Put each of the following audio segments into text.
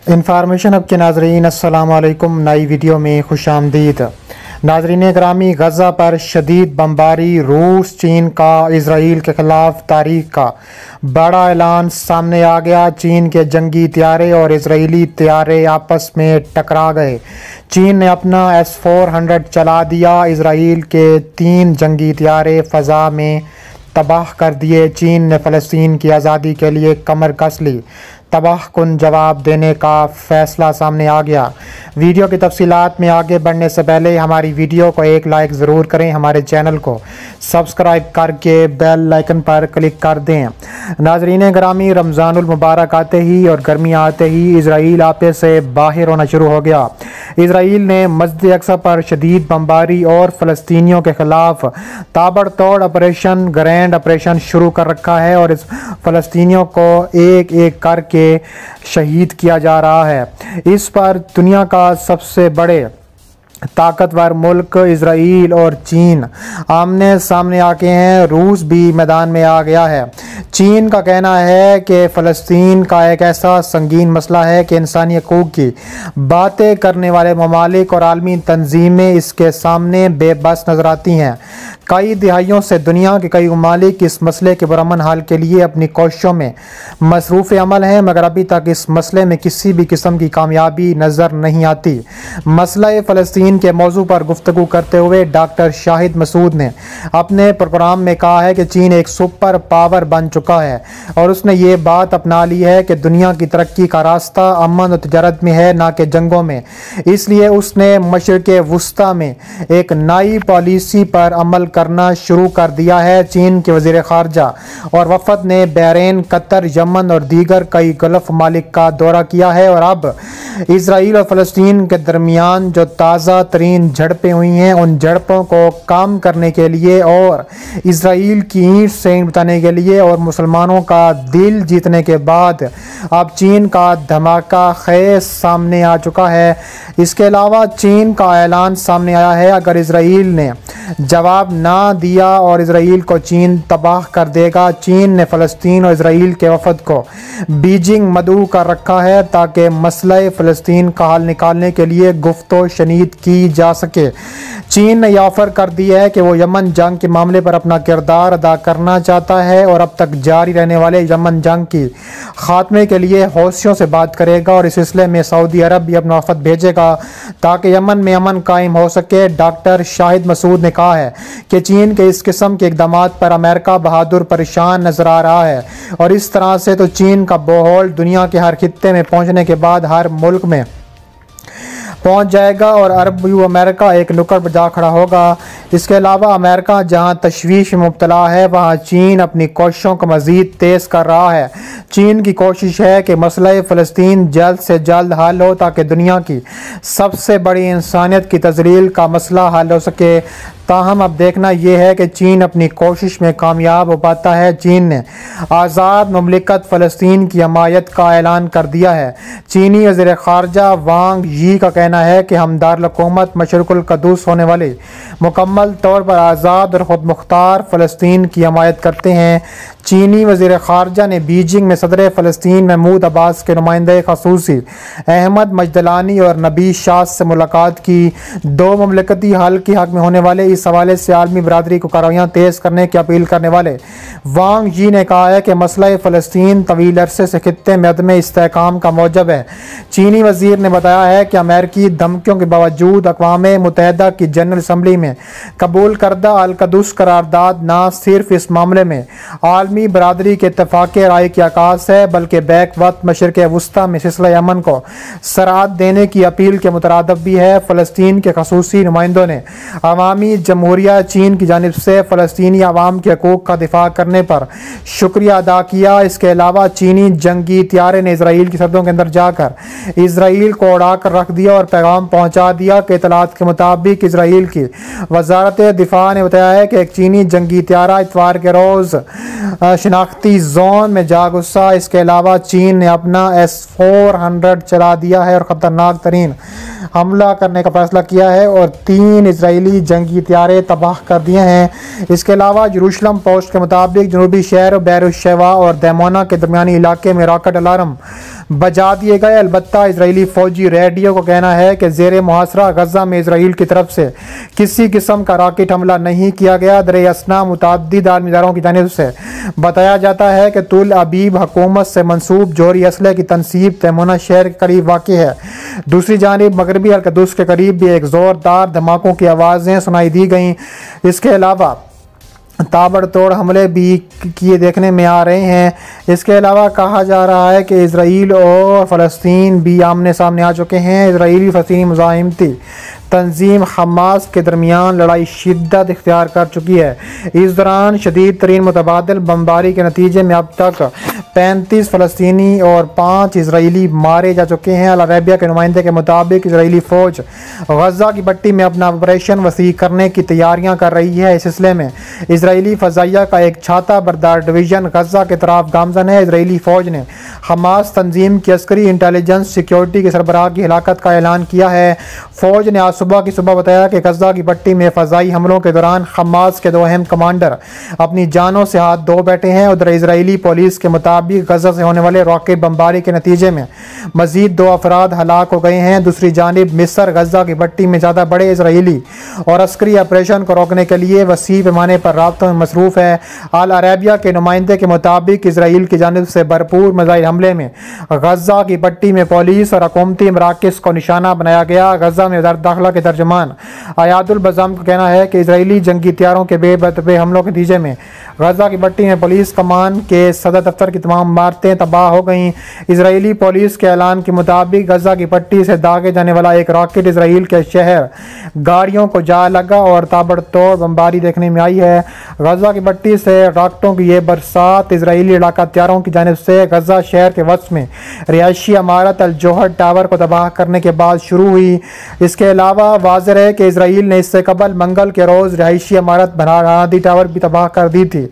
Information अब के नाजरीन अस्सलाम वालेकुम। नई वीडियो में खुश आमदीद। नाजरीन ग्रामी, गज़ा पर शदीद बमबारी, रूस चीन का इसराइल के ख़िलाफ़ तारीख का बड़ा ऐलान सामने आ गया। चीन के जंगी तैयारे और इसराइली तैयारे आपस में टकरा गए। चीन ने अपना S-400 चला दिया। इसराइल के 3 जंगी तैयारे फ़ज़ा में तबाह कर दिए। चीन ने फ़लस्तीन की आज़ादी के लिए कमर कस ली। तबाहकुन जवाब देने का फ़ैसला सामने आ गया। वीडियो की तफसीलात में आगे बढ़ने से पहले हमारी वीडियो को एक लाइक ज़रूर करें, हमारे चैनल को सब्सक्राइब करके बेल आइकन पर क्लिक कर दें। नाजरीन ग्रामी, रमज़ानुल मुबारक आते ही और गर्मियाँ आते ही इसराइल आपे से बाहर होना शुरू हो गया। इसराइल ने मस्जिद अक्सा पर शदीद बमबारी और फ़लस्तीनियों के ख़िलाफ़ ताबड़तोड़ ऑपरेशन ग्रैंड ऑपरेशन शुरू कर रखा है और इस फ़लस्तीनियों को एक एक करके शहीद किया जा रहा है। इस पर दुनिया का सबसे बड़े ताकतवर मुल्क इसराइल और चीन आमने सामने आके हैं। रूस भी मैदान में आ गया है। चीन का कहना है कि फ़लस्तीन का एक ऐसा संगीन मसला है कि इंसानी हकूक़ की बातें करने वाले ममालिक और आलमी तंजीमें इसके सामने बेबस नज़र आती हैं। कई दिहाइयों से दुनिया के कई ममालिक इस मसले के पुरअमन हल के लिए अपनी कोशिशों में मसरूफ़ अमल हैं, मगर अभी तक इस मसले में किसी भी किस्म की कामयाबी नज़र नहीं आती। मसला फ़लस्तीन के मौजू पर गुफ्तगू करते हुए डॉक्टर शाहिद मसूद ने अपने प्रोग्राम में कहा है कि चीन एक सुपर पावर बन चुका है और उसने ये बात अपना ली है कि दुनिया की तरक्की का रास्ता अमन और तजारत में है, ना कि जंगों में। इसलिए उसने मशरिक़ वुस्ता में एक नई पॉलिसी पर अमल करना शुरू कर दिया है। चीन के वज़ीर ख़ारजा और वफ़द ने बहरीन, कतर, यमन और दीगर कई गल्फ़ ममालिक का दौरा किया है और अब इसराइल और फ़लस्तीन के दरमियान जो ताज़ा तरीन झड़पें हुई हैं, उन झड़पों को कम करने के लिए और इसराइल की ईंट से ईंट बिताने के लिए और मुसलमानों का दिल जीतने के बाद अब चीन का धमाका खेज सामने आ चुका है। इसके अलावा चीन का ऐलान सामने आया है, अगर इसराइल ने जवाब ना दिया और इसराइल को चीन तबाह कर देगा। चीन ने फ़लस्तीन और इसराइल के वफ़द को बीजिंग मदऊ कर रखा है ताकि मसला फ़लस्तीन का हल निकालने के लिए गुफ्तो शनीद की जा सके। चीन ने यह ऑफ़र कर दिया है कि वो यमन जंग के मामले पर अपना किरदार अदा करना चाहता है और अब तक जारी रहने वाले यमन जंग की खात्मे के लिए हौसियों से बात करेगा और इस सिलसिले में सऊदी अरब भी अपना वफ़द भेजेगा ताकि यमन में अमन कायम हो सके। डॉक्टर शाहिद मसूद ने कहा है कि चीन के इस किस्म के इक़दामात पर अमेरिका बहादुर परेशान नज़र आ रहा है और इस तरह से तो चीन का बोहौल दुनिया के हर खित्ते में पहुँचने के बाद हर मुल्क में पहुंच जाएगा और अरब यू अमेरिका एक नुक्कड़ पर जा खड़ा होगा। इसके अलावा अमेरिका जहां तशवीश में मुब्तला है, वहां चीन अपनी कोशिशों को मज़ीद तेज़ कर रहा है। चीन की कोशिश है कि मसला फ़लस्तीन जल्द से जल्द हल हो ताकि दुनिया की सबसे बड़ी इंसानियत की तज़लील का मसला हल हो सके। ताहम अब देखना यह है कि चीन अपनी कोशिश में कामयाब हो पाता है। चीन ने आज़ाद ममलिकत फ़लस्तीन की हमायत का ऐलान कर दिया है। चीनी वज़ीर ख़ारजा वांग यी का कहना है कि हम दारुल हुकूमत मशरिकुल क़ुद्स होने वाले मुकम्मल तौर पर आज़ाद और ख़ुद मुख्तार फ़लस्तीन की हमायत करते हैं। चीनी वज़ीर ख़ारजा ने बीजिंग में सदर फ़लस्तीन महमूद अब्बास के नुमाइंदे ख़ुसूसी अहमद मजदलानी और नबी शाद से मुलाकात की। 2 ममलिकती हल के हक़ में होने वाले इस हवाले से आलमी बरादरी को कार्रवाइयाँ तेज़ करने की अपील करने वाले वांग यी ने कहा है कि मसला फ़लस्तीन तवील अरसे से खित्ते में अदम इस्तेहकाम का मौजब है। चीनी वज़ीर ने बताया है कि अमेरिकी धमकियों के बावजूद अक़वाम मुत्तहिदा की जनरल असम्बली में कबूल करदा अल-क़ुद्स करारदाद न सिर्फ इस मामले में आलमी बरादरी के इत्तफ़ाक़ राय की आकाश है, बल्कि बैक वक्त मशरिक़ वुस्ता में सिलसिला अमन को सराहत देने की अपील के मुतरादिफ भी है। फ़लस्तीन के ख़ुसूसी नुमाइंदों ने अवामी जमहूरिया चीन की जानिब से फ़लस्तीनी अवाम के हकूक़ का दिफा करने पर शुक्रिया अदा किया। इसके अलावा चीनी जंगी तैयारे ने इसराइल की सरहदों के अंदर जाकर इसराइल को उड़ा कर रख दिया और पैगाम पहुँचा दिया कि इतलात के मुताबिक इसराइल की वजारत दिफा ने बताया है कि एक चीनी जंगी तैयारा इतवार के रोज़ शनाख्ती जोन में जा घुसा। इसके अलावा चीन ने अपना S-400 चला दिया है और ख़तरनाक तरीन हमला करने का फैसला किया है और 3 इजरायली जंगी तैयारे तबाह कर दिए हैं। इसके अलावा यरूशलेम पोस्ट के मुताबिक जनूबी शहर बैरुशेवा और दैमोना के दरमियानी इलाके में रॉकेट अलार्म बजा दिए गए। अलबत्ता इजरायली फौजी रेडियो को कहना है कि ज़ेरे मुहासरा गजा में इसराइल की तरफ से किसी किस्म का रॉकेट हमला नहीं किया गया। दरे असना मुतअद्दिद आलमी इदारों की जानिब से बताया जाता है कि तुल अबीब हुकूमत से मंसूब जोहरी असले की तनसीब तैमुना शहर के करीब वाक़ है। दूसरी जानिब मगरबी अल-क़ुद्स के करीब भी एक ज़ोरदार धमाकों की आवाज़ें सुनाई दी गईं। इसके अलावा ताबड़तोड़ हमले भी किए देखने में आ रहे हैं। इसके अलावा कहा जा रहा है कि इजराइल और फ़लस्तीन भी आमने सामने आ चुके हैं। इजराइली फ़लस्तीनी मुज़ाहिमती तंजीम हमास के दरमियान लड़ाई शिद्दत इख्तियार कर चुकी है। इस दौरान शदीद तरीन मुतबादिल बमबारी के नतीजे में अब तक 35 फ़लस्तीनी और 5 इजराइली मारे जा चुके हैं। अल अरबिया के नुमाइंदे के मुताबिक इजराइली फ़ौज गजा की पट्टी में अपना ऑपरेशन वसी करने की तैयारियां कर रही है। इस सिलसिले में इजराइली फ़ज़ाइया का एक छाता बरदार डिवीज़न गजा के तरफ गामजन है। इजराइली फ़ौज ने हमास तंजीम की अस्करी इंटेलिजेंस सिक्योरिटी के सरबराह की हिलाकत का ऐलान किया है। फ़ौज ने आज सुबह की सुबह बताया कि गजा की पट्टी में फ़ज़ाई हमलों के दौरान हमास के 2 अहम कमांडर अपनी जानों से हाथ धो बैठे हैं। उधर इजराइली पुलिस के मुताबिक गजा से होने वाले रॉकेट बमबारी के नतीजे में मजीद 2 अफराद हलाक हो गए हैं। दूसरी जानिब मिस्र गजा की पट्टी में ज़्यादा बड़े इजराइली और अस्करी ऑपरेशन को रोकने के लिए वसी पैमाने पर राब्तों में मसरूफ़ है। अल अरबिया के नुमाइंदे के मुताबिक इसराइल की जानिब से भरपूर मिसाइल हमले में गजा की पट्टी में पुलिस और हुकूमती मराकज़ को निशाना बनाया गया। गजा में दाखिला के तर्जुमान आयातुल बज़म का कहना है कि इजरायली जंगी हथियारों के बेबतबे हमलों के नतीजे में गजा की पट्टी में पुलिस कमान के सदर दफ्तर की तमाम इमारतें तबाह हो गईं। इजरायली पुलिस के ऐलान के मुताबिक गजा की पट्टी से दागे जाने वाला एक रॉकेट इसराइल के शहर गाड़ियों को जा लगा और ताबड़तोड़ बमबारी देखने में आई है। गजा की पट्टी से रॉकेटों की यह बरसात इजरायली इलाका हथियारों की जानिब से गजा शहर के वस्त में रिहायशी इमारत अल जोहर टावर को तबाह करने के बाद शुरू हुई। इसके अलावा वाज़ेह है कि इजराइल ने इससे कबल मंगल के रोज़ रिहायशी इमारत बनादी टावर भी तबाह कर दी थी।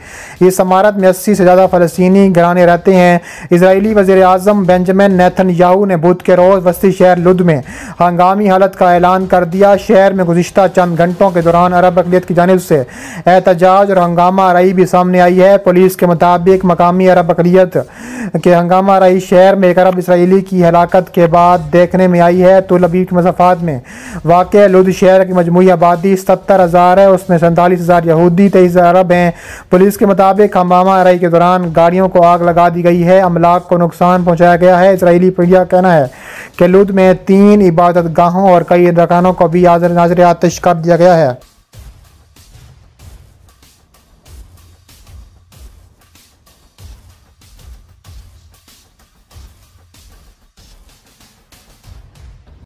इस इमारत में 80 से ज़्यादा फ़लस्तीनी घराने रहते हैं। इजरायली वज़ीर आज़म बेंजामिन नेतन्याहू ने बुध के रोज़ वस्ती शहर लुद में हंगामी हालत का ऐलान कर दिया। शहर में गुज़िश्ता चंद घंटों के दौरान अरब अक़लियत की जानिब से एहतजाज और हंगामा आराई भी सामने आई है। पुलिस के मुताबिक मकामी अरब अक़लियत के हंगामा आराई शहर में एक अरब इसराइली की हलाकत के बाद देखने में आई है। तुल अबीब के मसाफ़ात में वाक़ लुद शहर की मजमूई आबादी 77,000 है। उसमें 47,000 यहूदी 23 अरब हैं। पुलिस के मुताबिक हंगामा आराई के दौरान गाड़ियों को आग लगा दी गई है। अमलाक को नुकसान पहुँचाया गया है। इसराइली मीडिया का कहना है कि लुद में 3 इबादत गाहों और कई दकानों को भी नाज़र आतिश कर दिया गया है।